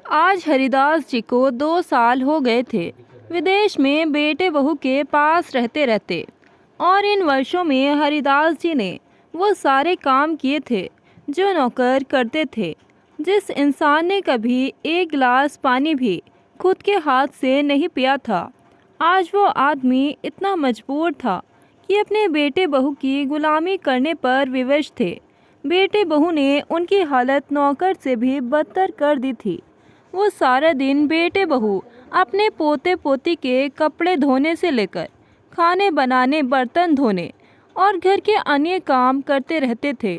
आज हरिदास जी को 2 साल हो गए थे विदेश में बेटे बहू के पास रहते रहते। और इन वर्षों में हरिदास जी ने वो सारे काम किए थे जो नौकर करते थे। जिस इंसान ने कभी एक गिलास पानी भी खुद के हाथ से नहीं पिया था, आज वो आदमी इतना मजबूर था कि अपने बेटे बहू की गुलामी करने पर विवश थे। बेटे बहू ने उनकी हालत नौकर से भी बदतर कर दी थी। वो सारा दिन बेटे बहू अपने पोते पोती के कपड़े धोने से लेकर खाने बनाने, बर्तन धोने और घर के अन्य काम करते रहते थे।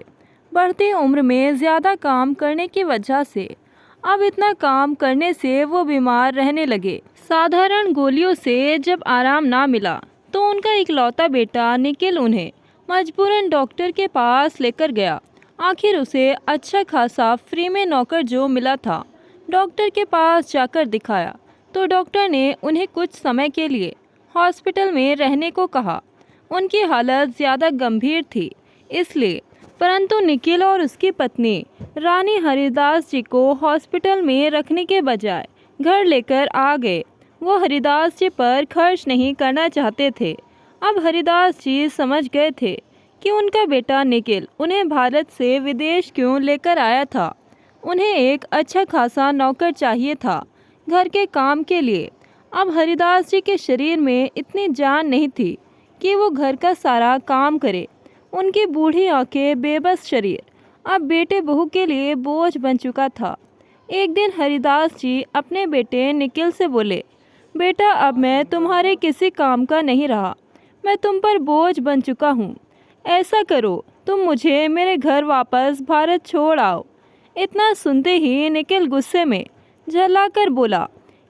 बढ़ती उम्र में ज़्यादा काम करने की वजह से अब इतना काम करने से वो बीमार रहने लगे। साधारण गोलियों से जब आराम ना मिला तो उनका इकलौता बेटा निखिल उन्हें मजबूरन डॉक्टर के पास लेकर गया। आखिर उसे अच्छा खासा फ्री में नौकर जो मिला था। डॉक्टर के पास जाकर दिखाया तो डॉक्टर ने उन्हें कुछ समय के लिए हॉस्पिटल में रहने को कहा। उनकी हालत ज़्यादा गंभीर थी इसलिए, परंतु निखिल और उसकी पत्नी रानी हरिदास जी को हॉस्पिटल में रखने के बजाय घर लेकर आ गए। वो हरिदास जी पर खर्च नहीं करना चाहते थे। अब हरिदास जी समझ गए थे कि उनका बेटा निखिल उन्हें भारत से विदेश क्यों लेकर आया था। उन्हें एक अच्छा खासा नौकर चाहिए था घर के काम के लिए। अब हरिदास जी के शरीर में इतनी जान नहीं थी कि वो घर का सारा काम करे। उनकी बूढ़ी आंखें, बेबस शरीर अब बेटे बहू के लिए बोझ बन चुका था। एक दिन हरिदास जी अपने बेटे निखिल से बोले, बेटा अब मैं तुम्हारे किसी काम का नहीं रहा, मैं तुम पर बोझ बन चुका हूँ। ऐसा करो, तुम मुझे मेरे घर वापस भारत छोड़ आओ। इतना सुनते ही निखिल गुस्से में झल्लाकर बोला,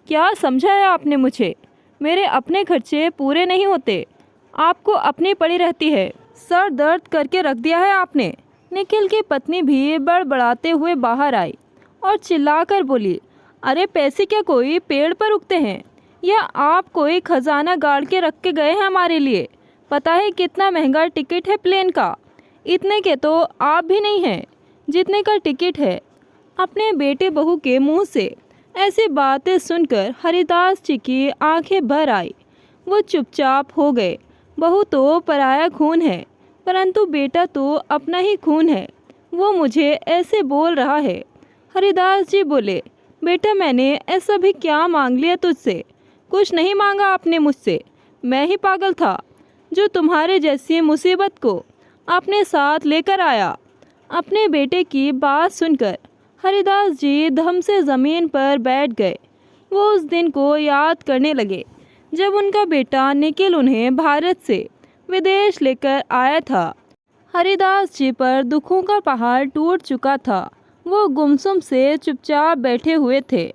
क्या समझाया आपने मुझे? मेरे अपने खर्चे पूरे नहीं होते, आपको अपनी पड़ी रहती है। सर दर्द करके रख दिया है आपने। निखिल की पत्नी भी बड़बड़ाते हुए बाहर आई और चिल्लाकर बोली, अरे पैसे क्या कोई पेड़ पर उगते हैं या आप कोई खजाना गाड़ के रख के गए हैं हमारे लिए? पता है कितना महंगा टिकट है प्लेन का? इतने के तो आप भी नहीं हैं जितने का टिकट है। अपने बेटे बहू के मुंह से ऐसी बातें सुनकर हरिदास जी की आंखें भर आई। वो चुपचाप हो गए। बहू तो पराया खून है, परंतु बेटा तो अपना ही खून है। वो मुझे ऐसे बोल रहा है। हरिदास जी बोले, बेटा मैंने ऐसा भी क्या मांग लिया तुझसे? कुछ नहीं मांगा आपने मुझसे। मैं ही पागल था जो तुम्हारे जैसी मुसीबत को अपने साथ लेकर आया। अपने बेटे की बात सुनकर हरिदास जी धम से ज़मीन पर बैठ गए। वो उस दिन को याद करने लगे जब उनका बेटा निखिल उन्हें भारत से विदेश लेकर आया था। हरिदास जी पर दुखों का पहाड़ टूट चुका था। वो गुमसुम से चुपचाप बैठे हुए थे।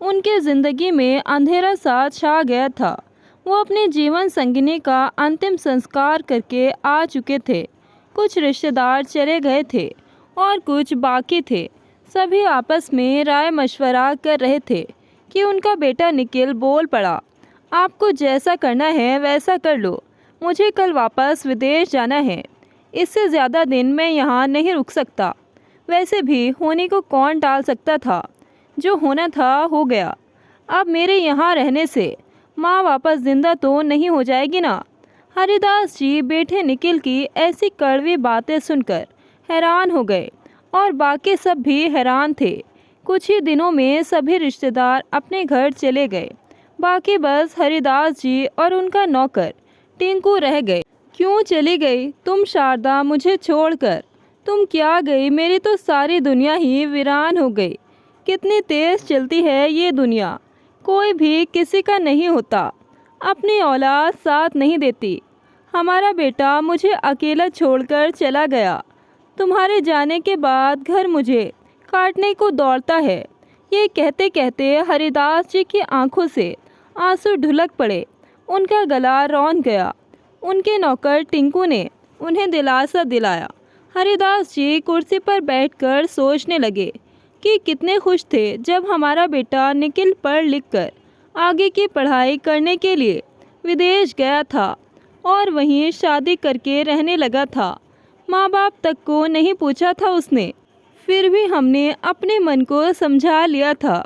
उनके ज़िंदगी में अंधेरा सा छा गया था। वो अपने जीवन संगिनी का अंतिम संस्कार करके आ चुके थे। कुछ रिश्तेदार चले गए थे और कुछ बाकी थे। सभी आपस में राय मशवरा कर रहे थे कि उनका बेटा निखिल बोल पड़ा, आपको जैसा करना है वैसा कर लो, मुझे कल वापस विदेश जाना है। इससे ज़्यादा दिन मैं यहाँ नहीं रुक सकता। वैसे भी होने को कौन टाल सकता था? जो होना था हो गया। अब मेरे यहाँ रहने से माँ वापस जिंदा तो नहीं हो जाएगी ना? हरिदास जी बेटे निखिल की ऐसी कड़वी बातें सुनकर हैरान हो गए और बाकी सब भी हैरान थे। कुछ ही दिनों में सभी रिश्तेदार अपने घर चले गए। बाकी बस हरिदास जी और उनका नौकर टिंकू रह गए। क्यों चली गई तुम शारदा मुझे छोड़कर? तुम क्या गई? मेरी तो सारी दुनिया ही वीरान हो गई। कितनी तेज़ चलती है ये दुनिया, कोई भी किसी का नहीं होता। अपनी औलाद साथ नहीं देती। हमारा बेटा मुझे अकेला छोड़कर चला गया। तुम्हारे जाने के बाद घर मुझे काटने को दौड़ता है। ये कहते कहते हरिदास जी की आंखों से आंसू ढुलक पड़े। उनका गला रौंद गया। उनके नौकर टिंकू ने उन्हें दिलासा दिलाया। हरिदास जी कुर्सी पर बैठकर सोचने लगे कि कितने खुश थे जब हमारा बेटा निखिल पढ़ लिख कर आगे की पढ़ाई करने के लिए विदेश गया था और वहीं शादी करके रहने लगा था। माँ बाप तक को नहीं पूछा था उसने। फिर भी हमने अपने मन को समझा लिया था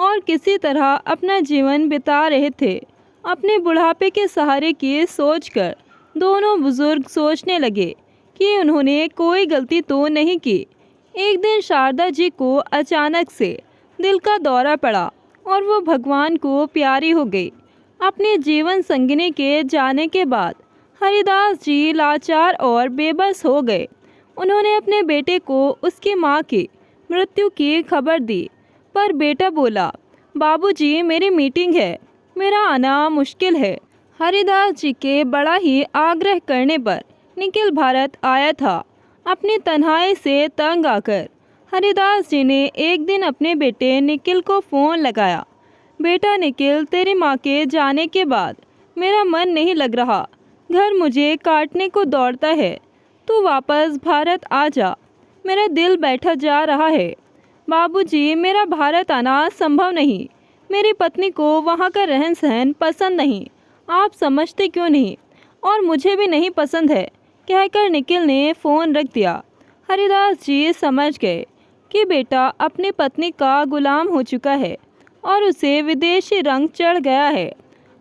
और किसी तरह अपना जीवन बिता रहे थे। अपने बुढ़ापे के सहारे की सोचकर दोनों बुजुर्ग सोचने लगे कि उन्होंने कोई गलती तो नहीं की। एक दिन शारदा जी को अचानक से दिल का दौरा पड़ा और वो भगवान को प्यारी हो गई। अपने जीवन संगिनी के जाने के बाद हरिदास जी लाचार और बेबस हो गए। उन्होंने अपने बेटे को उसकी माँ की मृत्यु की खबर दी, पर बेटा बोला, बाबूजी मेरी मीटिंग है, मेरा आना मुश्किल है। हरिदास जी के बड़ा ही आग्रह करने पर निखिल भारत आया था। अपनी तन्हाई से तंग आकर हरिदास जी ने एक दिन अपने बेटे निखिल को फ़ोन लगाया। बेटा निखिल, तेरी माँ के जाने के बाद मेरा मन नहीं लग रहा, घर मुझे काटने को दौड़ता है, तू वापस भारत आ जा, मेरा दिल बैठा जा रहा है। बाबूजी, मेरा भारत आना संभव नहीं, मेरी पत्नी को वहाँ का रहन सहन पसंद नहीं, आप समझते क्यों नहीं, और मुझे भी नहीं पसंद है, कहकर निखिल ने फ़ोन रख दिया। हरिदास जी समझ गए कि बेटा अपनी पत्नी का गुलाम हो चुका है और उसे विदेशी रंग चढ़ गया है।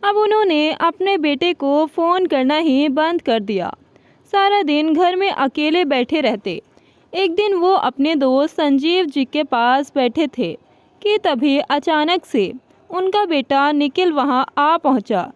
अब उन्होंने अपने बेटे को फ़ोन करना ही बंद कर दिया। सारा दिन घर में अकेले बैठे रहते। एक दिन वो अपने दोस्त संजीव जी के पास बैठे थे कि तभी अचानक से उनका बेटा निखिल वहाँ आ पहुँचा।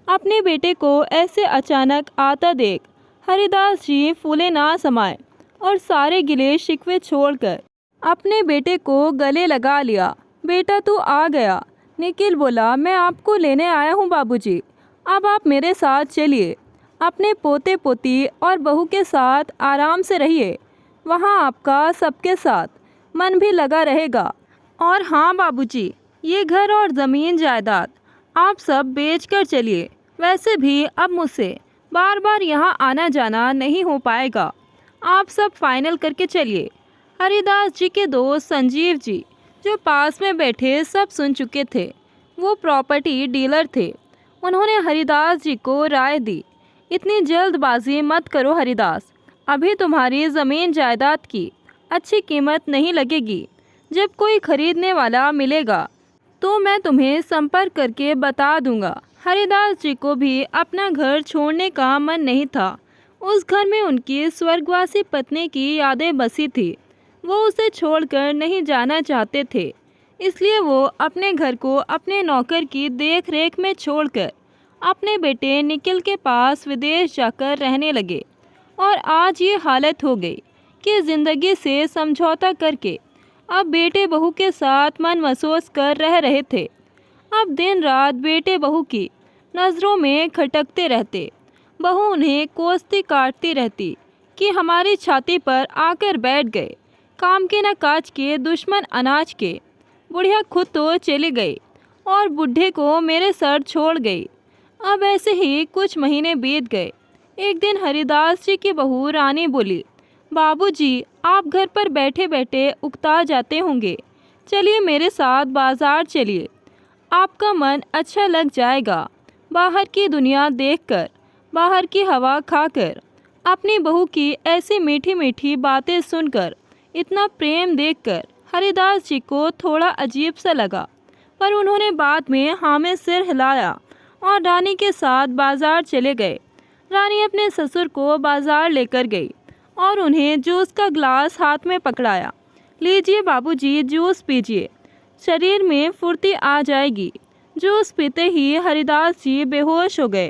अपने बेटे को ऐसे अचानक आता देख हरिदास जी फूले ना समाये और सारे गिले शिकवे छोड़कर अपने बेटे को गले लगा लिया। बेटा तू आ गया। निखिल बोला, मैं आपको लेने आया हूँ बाबूजी, अब आप मेरे साथ चलिए, अपने पोते पोती और बहू के साथ आराम से रहिए, वहाँ आपका सबके साथ मन भी लगा रहेगा। और हाँ बाबूजी, ये घर और ज़मीन जायदाद आप सब बेच कर चलिए, वैसे भी अब मुझसे बार बार यहाँ आना जाना नहीं हो पाएगा, आप सब फाइनल करके चलिए। हरिदास जी के दोस्त संजीव जी जो पास में बैठे सब सुन चुके थे। वो प्रॉपर्टी डीलर थे। उन्होंने हरिदास जी को राय दी, इतनी जल्दबाजी मत करो हरिदास, अभी तुम्हारी ज़मीन जायदाद की अच्छी कीमत नहीं लगेगी। जब कोई खरीदने वाला मिलेगा तो मैं तुम्हें संपर्क करके बता दूंगा। हरिदास जी को भी अपना घर छोड़ने का मन नहीं था। उस घर में उनकी स्वर्गवासी पत्नी की यादें बसी थी। वो उसे छोड़कर नहीं जाना चाहते थे, इसलिए वो अपने घर को अपने नौकर की देख रेख में छोड़कर अपने बेटे निखिल के पास विदेश जाकर रहने लगे। और आज ये हालत हो गई कि ज़िंदगी से समझौता करके अब बेटे बहू के साथ मन महसूस कर रह रहे थे। अब दिन रात बेटे बहू की नज़रों में खटकते रहते। बहू उन्हें कोसती काटती रहती कि हमारी छाती पर आकर बैठ गए, काम के न काज के दुश्मन अनाज के। बुढ़िया खुद तो चली गई और बूढ़े को मेरे सर छोड़ गई। अब ऐसे ही कुछ महीने बीत गए। एक दिन हरिदास जी की बहू रानी बोली, बाबूजी आप घर पर बैठे बैठे उकता जाते होंगे, चलिए मेरे साथ बाज़ार चलिए, आपका मन अच्छा लग जाएगा। बाहर की दुनिया देखकर, बाहर की हवा खाकर, अपनी बहू की ऐसी मीठी मीठी बातें सुनकर, इतना प्रेम देखकर हरिदास जी को थोड़ा अजीब सा लगा, पर उन्होंने बाद में हाँ में सिर हिलाया और रानी के साथ बाज़ार चले गए। रानी अपने ससुर को बाज़ार लेकर गई और उन्हें जूस का ग्लास हाथ में पकड़ाया। लीजिए बाबूजी, जूस पीजिए, शरीर में फुर्ती आ जाएगी। जूस पीते ही हरिदास जी बेहोश हो गए।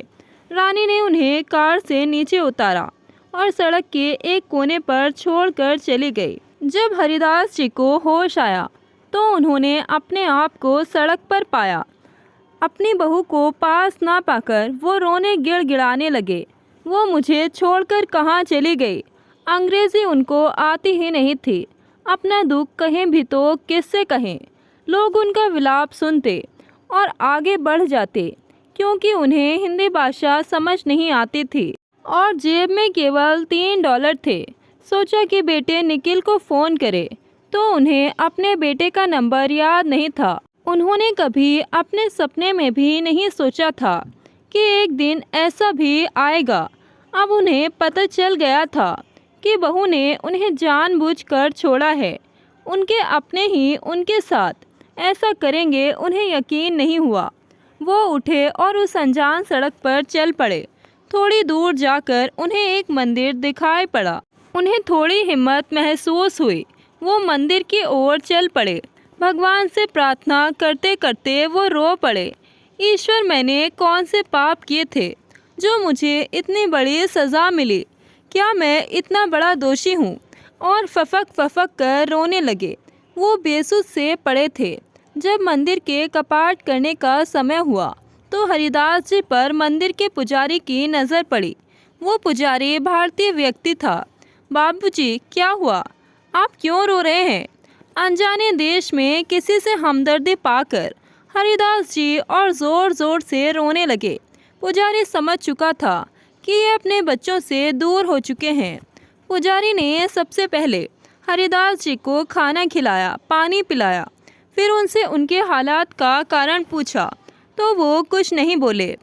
रानी ने उन्हें कार से नीचे उतारा और सड़क के एक कोने पर छोड़कर चली गई। जब हरिदास जी को होश आया तो उन्होंने अपने आप को सड़क पर पाया। अपनी बहू को पास ना पाकर वो रोने गिड़गिड़ाने लगे। वो मुझे छोड़कर कहाँ चली गई? अंग्रेज़ी उनको आती ही नहीं थी। अपना दुख कहें भी तो किससे कहें? लोग उनका विलाप सुनते और आगे बढ़ जाते, क्योंकि उन्हें हिंदी भाषा समझ नहीं आती थी और जेब में केवल $3 थे। सोचा कि बेटे निखिल को फ़ोन करे, तो उन्हें अपने बेटे का नंबर याद नहीं था। उन्होंने कभी अपने सपने में भी नहीं सोचा था कि एक दिन ऐसा भी आएगा। अब उन्हें पता चल गया था कि बहू ने उन्हें जानबूझकर छोड़ा है। उनके अपने ही उनके साथ ऐसा करेंगे उन्हें यकीन नहीं हुआ। वो उठे और उस अनजान सड़क पर चल पड़े। थोड़ी दूर जाकर उन्हें एक मंदिर दिखाई पड़ा। उन्हें थोड़ी हिम्मत महसूस हुई। वो मंदिर की ओर चल पड़े। भगवान से प्रार्थना करते करते वो रो पड़े, ईश्वर, मैंने कौन से पाप किए थे जो मुझे इतनी बड़ी सज़ा मिली? क्या मैं इतना बड़ा दोषी हूँ? और फफक कर रोने लगे। वो बेसुध से पड़े थे। जब मंदिर के कपाट करने का समय हुआ तो हरिदास जी पर मंदिर के पुजारी की नज़र पड़ी। वो पुजारी भारतीय व्यक्ति था। बाबूजी, क्या हुआ? आप क्यों रो रहे हैं? अनजाने देश में किसी से हमदर्दी पाकर हरिदास जी और ज़ोर ज़ोर से रोने लगे। पुजारी समझ चुका था कि ये अपने बच्चों से दूर हो चुके हैं। पुजारी ने सबसे पहले हरिदास जी को खाना खिलाया, पानी पिलाया, फिर उनसे उनके हालात का कारण पूछा तो वो कुछ नहीं बोले।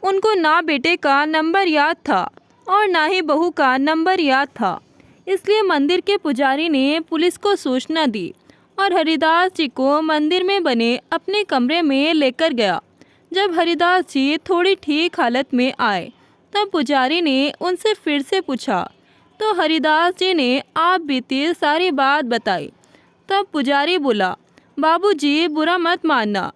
उनको ना बेटे का नंबर याद था और ना ही बहू का नंबर याद था। इसलिए मंदिर के पुजारी ने पुलिस को सूचना दी और हरिदास जी को मंदिर में बने अपने कमरे में लेकर गया। जब हरिदास जी थोड़ी ठीक हालत में आए तब पुजारी ने उनसे फिर से पूछा तो हरिदास जी ने आप बीती सारी बात बताई। तब पुजारी बोला, बाबूजी, बुरा मत मानना,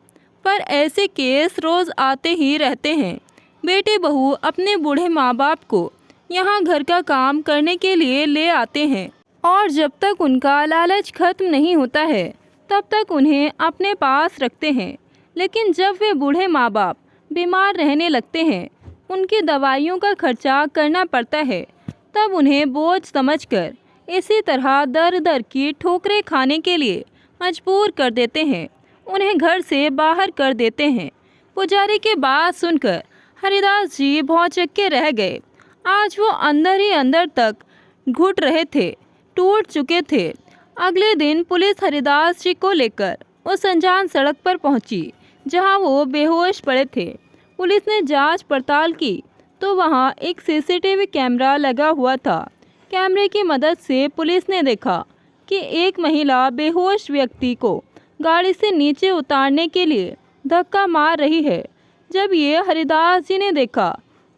पर ऐसे केस रोज़ आते ही रहते हैं। बेटे बहू अपने बूढ़े माँ बाप को यहाँ घर का काम करने के लिए ले आते हैं और जब तक उनका लालच खत्म नहीं होता है तब तक उन्हें अपने पास रखते हैं। लेकिन जब वे बूढ़े माँ बाप बीमार रहने लगते हैं, उनकी दवाइयों का खर्चा करना पड़ता है, तब उन्हें बोझ समझकर इसी तरह दर दर की ठोकरें खाने के लिए मजबूर कर देते हैं। उन्हें घर से बाहर कर देते हैं। पुजारी की बात सुनकर हरिदास जी भौचक्के रह गए। आज वो अंदर ही अंदर तक घुट रहे थे, टूट चुके थे। अगले दिन पुलिस हरिदास जी को लेकर उस अनजान सड़क पर पहुंची जहां वो बेहोश पड़े थे। पुलिस ने जांच पड़ताल की तो वहां एक सीसीटीवी कैमरा लगा हुआ था। कैमरे की मदद से पुलिस ने देखा कि एक महिला बेहोश व्यक्ति को गाड़ी से नीचे उतारने के लिए धक्का मार रही है। जब ये हरिदास जी ने देखा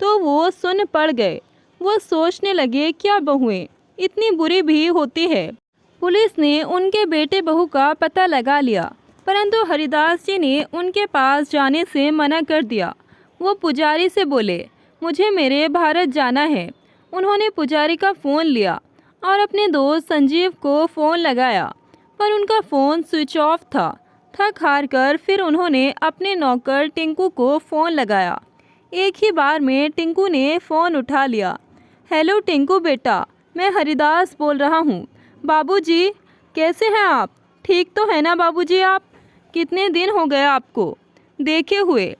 तो वो सुन्न पड़ गए। वो सोचने लगे, क्या बहुएं इतनी बुरी भी होती है? पुलिस ने उनके बेटे बहू का पता लगा लिया, परंतु हरिदास जी ने उनके पास जाने से मना कर दिया। वो पुजारी से बोले, मुझे मेरे भारत जाना है। उन्होंने पुजारी का फ़ोन लिया और अपने दोस्त संजीव को फ़ोन लगाया, पर उनका फ़ोन स्विच ऑफ था। थक हार कर फिर उन्होंने अपने नौकर टिंकू को फ़ोन लगाया। एक ही बार में टिंकू ने फ़ोन उठा लिया। हेलो टिंकू बेटा, मैं हरिदास बोल रहा हूँ। बाबूजी, कैसे हैं आप? ठीक तो है ना बाबूजी आप? कितने दिन हो गए आपको देखे हुए?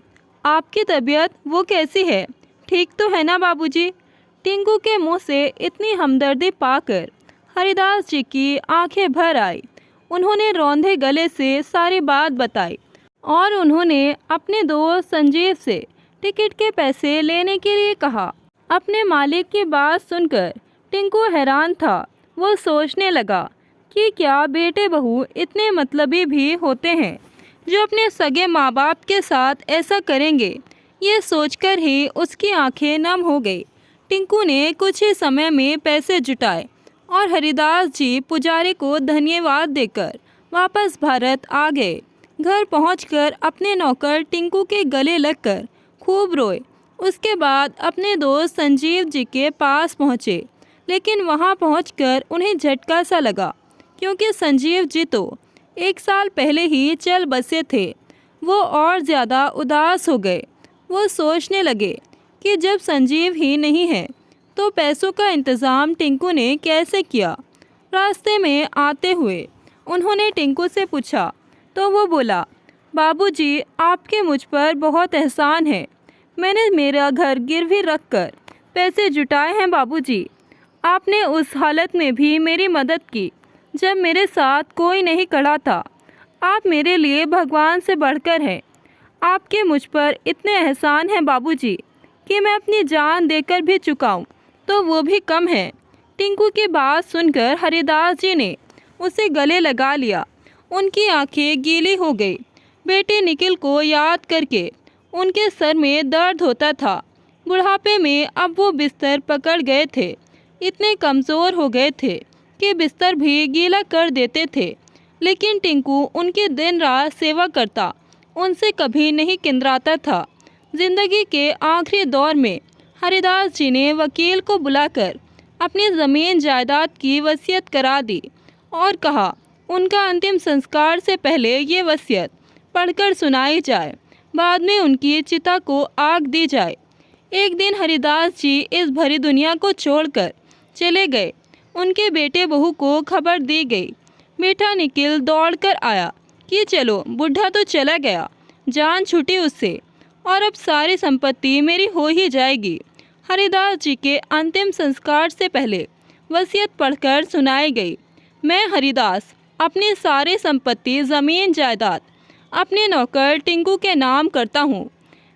आपकी तबीयत वो कैसी है? ठीक तो है ना बाबूजी? टिंकू के मुंह से इतनी हमदर्दी पाकर हरिदास जी की आंखें भर आई। उन्होंने रौंदे गले से सारी बात बताई और उन्होंने अपने दोस्त संजीव से टिकट के पैसे लेने के लिए कहा। अपने मालिक की बात सुनकर टिंकू हैरान था। वो सोचने लगा कि क्या बेटे बहू इतने मतलबी भी होते हैं जो अपने सगे माँ बाप के साथ ऐसा करेंगे। ये सोचकर ही उसकी आंखें नम हो गई। टिंकू ने कुछ ही समय में पैसे जुटाए और हरिदास जी पुजारी को धन्यवाद देकर वापस भारत आ गए। घर पहुंचकर अपने नौकर टिंकू के गले लगकर खूब रोए। उसके बाद अपने दोस्त संजीव जी के पास पहुँचे, लेकिन वहाँ पहुंचकर उन्हें झटका सा लगा, क्योंकि संजीव जी तो 1 साल पहले ही चल बसे थे। वो और ज़्यादा उदास हो गए। वो सोचने लगे कि जब संजीव ही नहीं है तो पैसों का इंतज़ाम टिंकू ने कैसे किया। रास्ते में आते हुए उन्होंने टिंकू से पूछा तो वो बोला, बाबूजी, आपके मुझ पर बहुत एहसान है। मैंने मेरा घर गिरवी रख कर पैसे जुटाए हैं बाबूजी। आपने उस हालत में भी मेरी मदद की जब मेरे साथ कोई नहीं खड़ा था। आप मेरे लिए भगवान से बढ़कर हैं। आपके मुझ पर इतने एहसान हैं बाबूजी कि मैं अपनी जान देकर भी चुकाऊं तो वो भी कम है। टिंकू की बात सुनकर हरिदास जी ने उसे गले लगा लिया उनकी आंखें गीली हो गई। बेटे निखिल को याद करके उनके सर में दर्द होता था। बुढ़ापे में अब वो बिस्तर पकड़ गए थे। इतने कमज़ोर हो गए थे कि बिस्तर भी गीला कर देते थे। लेकिन टिंकू उनकी दिन रात सेवा करता, उनसे कभी नहीं किंतराता था। जिंदगी के आखिरी दौर में हरिदास जी ने वकील को बुलाकर अपनी ज़मीन जायदाद की वसीयत करा दी और कहा उनका अंतिम संस्कार से पहले ये वसीयत पढ़कर सुनाई जाए, बाद में उनकी चिता को आग दी जाए। एक दिन हरिदास जी इस भरी दुनिया को छोड़कर चले गए। उनके बेटे बहू को खबर दी गई। बेटा निखिल दौड़कर आया कि चलो, बुढ़ा तो चला गया, जान छूटी उससे और अब सारी संपत्ति मेरी हो ही जाएगी। हरिदास जी के अंतिम संस्कार से पहले वसीयत पढ़कर सुनाई गई। मैं हरिदास अपनी सारी संपत्ति, ज़मीन जायदाद अपने नौकर टिंकू के नाम करता हूँ।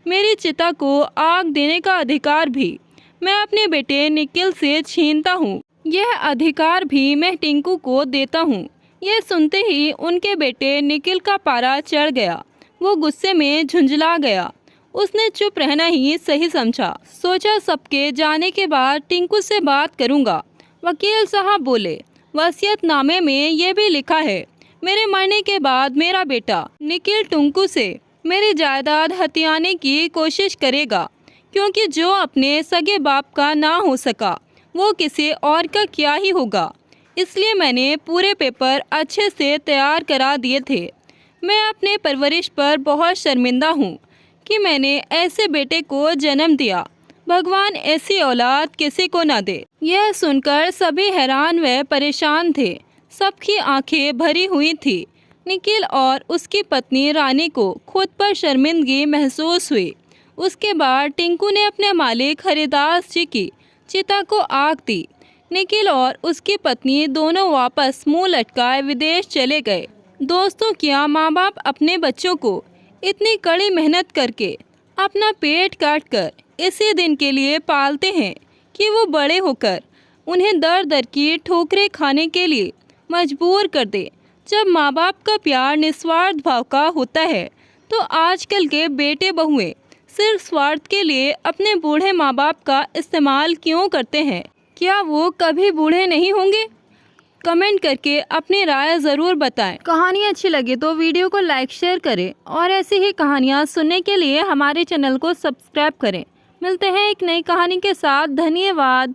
मेरी चिता को आग देने का अधिकार भी मैं अपने बेटे निखिल से छीनता हूँ। यह अधिकार भी मैं टिंकू को देता हूँ। यह सुनते ही उनके बेटे निखिल का पारा चढ़ गया। वो गुस्से में झुंझला गया। उसने चुप रहना ही सही समझा। सोचा सबके जाने के बाद टिंकू से बात करूँगा। वकील साहब बोले, वसीयतनामे में ये भी लिखा है, मेरे मरने के बाद मेरा बेटा निखिल टिंकू से मेरी जायदाद हथियाने की कोशिश करेगा, क्योंकि जो अपने सगे बाप का ना हो सका वो किसी और का क्या ही होगा। इसलिए मैंने पूरे पेपर अच्छे से तैयार करा दिए थे। मैं अपने परवरिश पर बहुत शर्मिंदा हूँ कि मैंने ऐसे बेटे को जन्म दिया। भगवान ऐसी औलाद किसी को ना दे। यह सुनकर सभी हैरान व परेशान थे। सबकी आंखें भरी हुई थी। निखिल और उसकी पत्नी रानी को खुद पर शर्मिंदगी महसूस हुई। उसके बाद टिंकू ने अपने मालिक हरिदास जी की चिता को आग दी। निखिल और उसकी पत्नी दोनों वापस मुंह लटकाए विदेश चले गए। दोस्तों, क्या माँ बाप अपने बच्चों को इतनी कड़ी मेहनत करके अपना पेट काट कर इसी दिन के लिए पालते हैं कि वो बड़े होकर उन्हें दर दर की ठोकरें खाने के लिए मजबूर कर दे। जब माँ बाप का प्यार निस्वार्थ भाव का होता है तो आजकल के बेटे बहुएं सिर्फ स्वार्थ के लिए अपने बूढ़े माँ बाप का इस्तेमाल क्यों करते हैं? क्या वो कभी बूढ़े नहीं होंगे? कमेंट करके अपनी राय ज़रूर बताएं। कहानी अच्छी लगे तो वीडियो को लाइक शेयर करें और ऐसी ही कहानियाँ सुनने के लिए हमारे चैनल को सब्सक्राइब करें। मिलते हैं एक नई कहानी के साथ। धन्यवाद।